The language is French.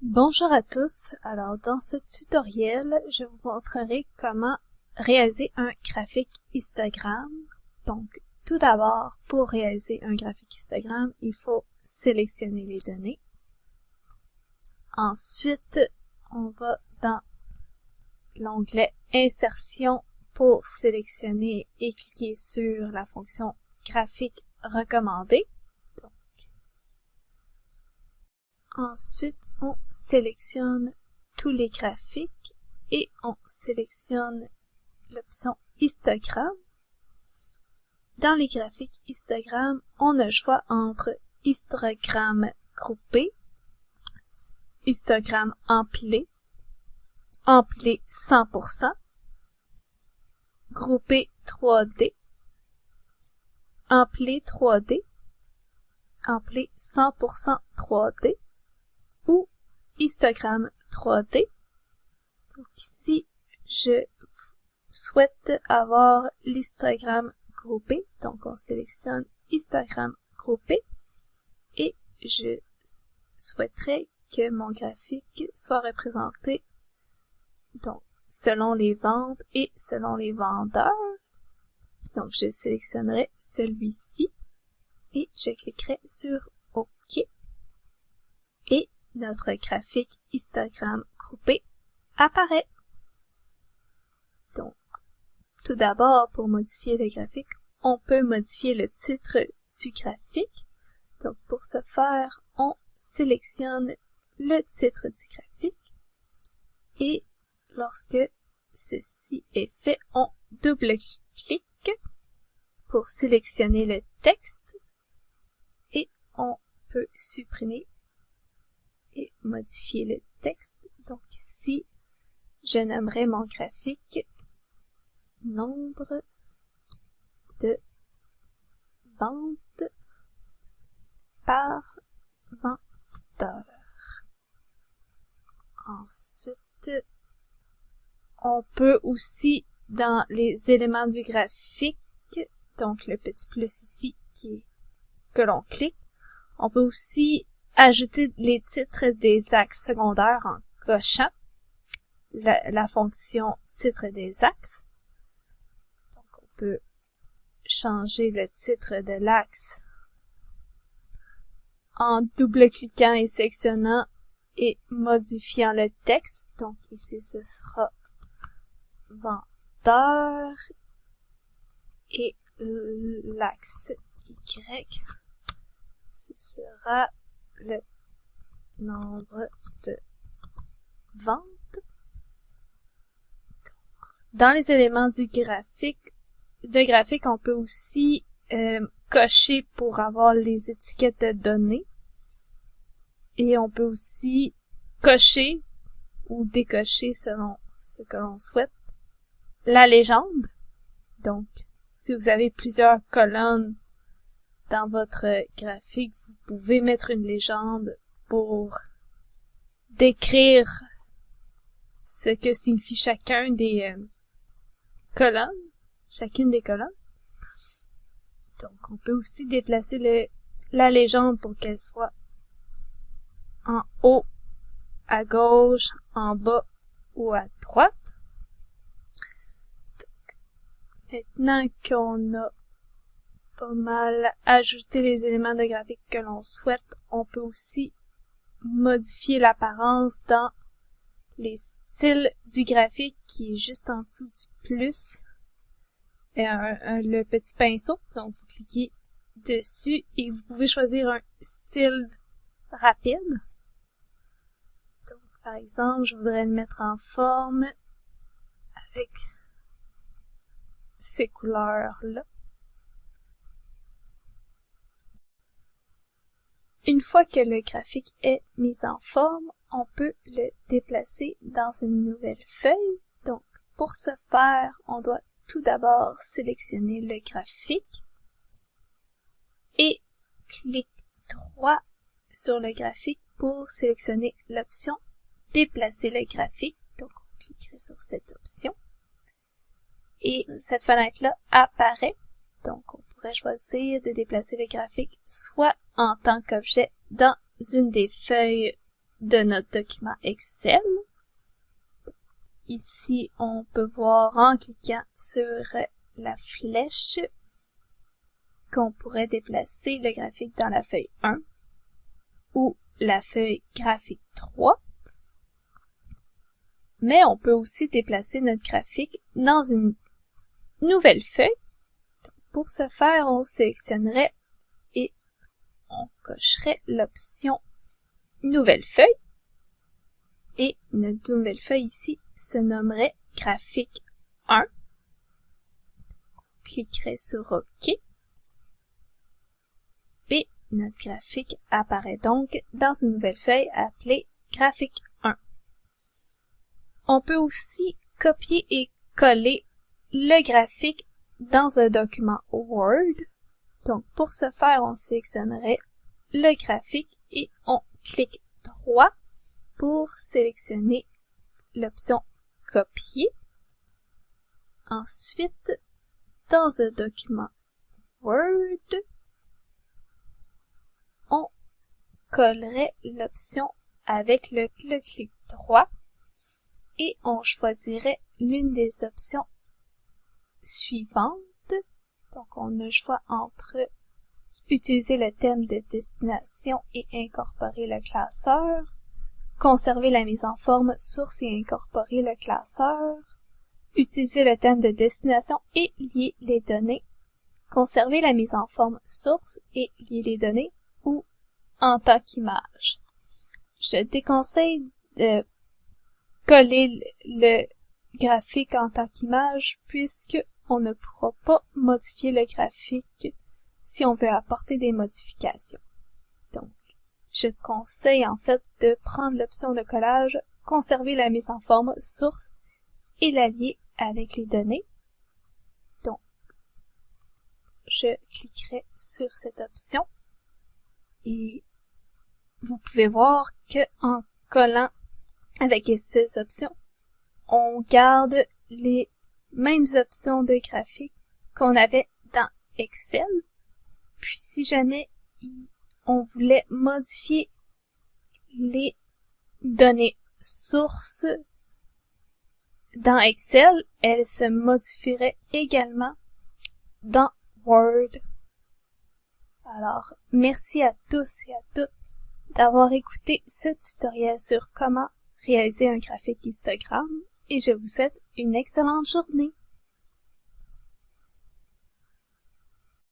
Bonjour à tous, alors dans ce tutoriel, je vous montrerai comment réaliser un graphique histogramme. Donc, tout d'abord, pour réaliser un graphique histogramme, il faut sélectionner les données. Ensuite, on va dans l'onglet Insertion pour sélectionner et cliquer sur la fonction graphique recommandé. Ensuite, on sélectionne tous les graphiques et on sélectionne l'option histogramme. Dans les graphiques histogramme, on a le choix entre histogramme groupé, histogramme empilé, empilé 100%, groupé 3D, empilé 3D, empilé 100% 3D, ou histogramme 3D. Donc ici, je souhaite avoir l'histogramme groupé. Donc on sélectionne histogramme groupé et je souhaiterais que mon graphique soit représenté donc selon les ventes et selon les vendeurs. Donc je sélectionnerai celui-ci et je cliquerai sur OK. Et notre graphique histogramme groupé apparaît. Donc, tout d'abord, pour modifier le graphique, on peut modifier le titre du graphique. Donc, pour ce faire, on sélectionne le titre du graphique et lorsque ceci est fait, on double-clique pour sélectionner le texte et on peut supprimer et modifier le texte. Donc ici, je nommerai mon graphique nombre de ventes par vendeur. Ensuite, on peut aussi, dans les éléments du graphique, donc le petit plus ici que l'on clique, on peut aussi ajouter les titres des axes secondaires en cochant la fonction titre des axes. Donc, on peut changer le titre de l'axe en double-cliquant et sélectionnant et modifiant le texte. Donc, ici, ce sera vendeur et l'axe Y, ce sera le nombre de ventes. Dans les éléments du graphique, on peut aussi cocher pour avoir les étiquettes de données. Et on peut aussi cocher ou décocher selon ce que l'on souhaite. La légende. Donc, si vous avez plusieurs colonnes dans votre graphique, vous pouvez mettre une légende pour décrire ce que signifie chacune des colonnes. Donc, on peut aussi déplacer la légende pour qu'elle soit en haut, à gauche, en bas ou à droite. Donc, maintenant qu'on a pas mal ajouté les éléments de graphique que l'on souhaite, on peut aussi modifier l'apparence dans les styles du graphique qui est juste en dessous du plus. Et le petit pinceau, donc vous cliquez dessus et vous pouvez choisir un style rapide. Donc par exemple, je voudrais le mettre en forme avec ces couleurs-là. Une fois que le graphique est mis en forme, on peut le déplacer dans une nouvelle feuille. Donc, pour ce faire, on doit tout d'abord sélectionner le graphique et clic droit sur le graphique pour sélectionner l'option « Déplacer le graphique ». Donc, on cliquerait sur cette option. Et cette fenêtre-là apparaît. Donc, on pourrait choisir de déplacer le graphique soit en tant qu'objet dans une des feuilles de notre document Excel. Ici, on peut voir en cliquant sur la flèche qu'on pourrait déplacer le graphique dans la feuille 1 ou la feuille graphique 3. Mais on peut aussi déplacer notre graphique dans une nouvelle feuille. Donc, pour ce faire, on sélectionnerait et on cocherait l'option Nouvelle feuille. Et notre nouvelle feuille ici se nommerait Graphique 1. On cliquerait sur OK. Et notre graphique apparaît donc dans une nouvelle feuille appelée Graphique 1. On peut aussi copier et coller le graphique dans un document Word. Donc, pour ce faire, on sélectionnerait le graphique et on clique droit pour sélectionner l'option Copier. Ensuite, dans un document Word, on collerait l'option avec le clic droit et on choisirait l'une des options suivantes. Donc, on a le choix entre utiliser le thème de destination et incorporer le classeur, conserver la mise en forme source et incorporer le classeur, utiliser le thème de destination et lier les données, conserver la mise en forme source et lier les données, ou en tant qu'image. Je déconseille de coller le graphique en tant qu'image puisque on ne pourra pas modifier le graphique si on veut apporter des modifications. Donc, je conseille en fait de prendre l'option de collage, conserver la mise en forme source et la lier avec les données. Donc, je cliquerai sur cette option et vous pouvez voir que en collant avec ces options, on garde les mêmes options de graphique qu'on avait dans Excel. Puis si jamais on voulait modifier les données sources dans Excel, elles se modifieraient également dans Word. Alors, merci à tous et à toutes d'avoir écouté ce tutoriel sur comment réaliser un graphique histogramme et je vous souhaite une excellente journée.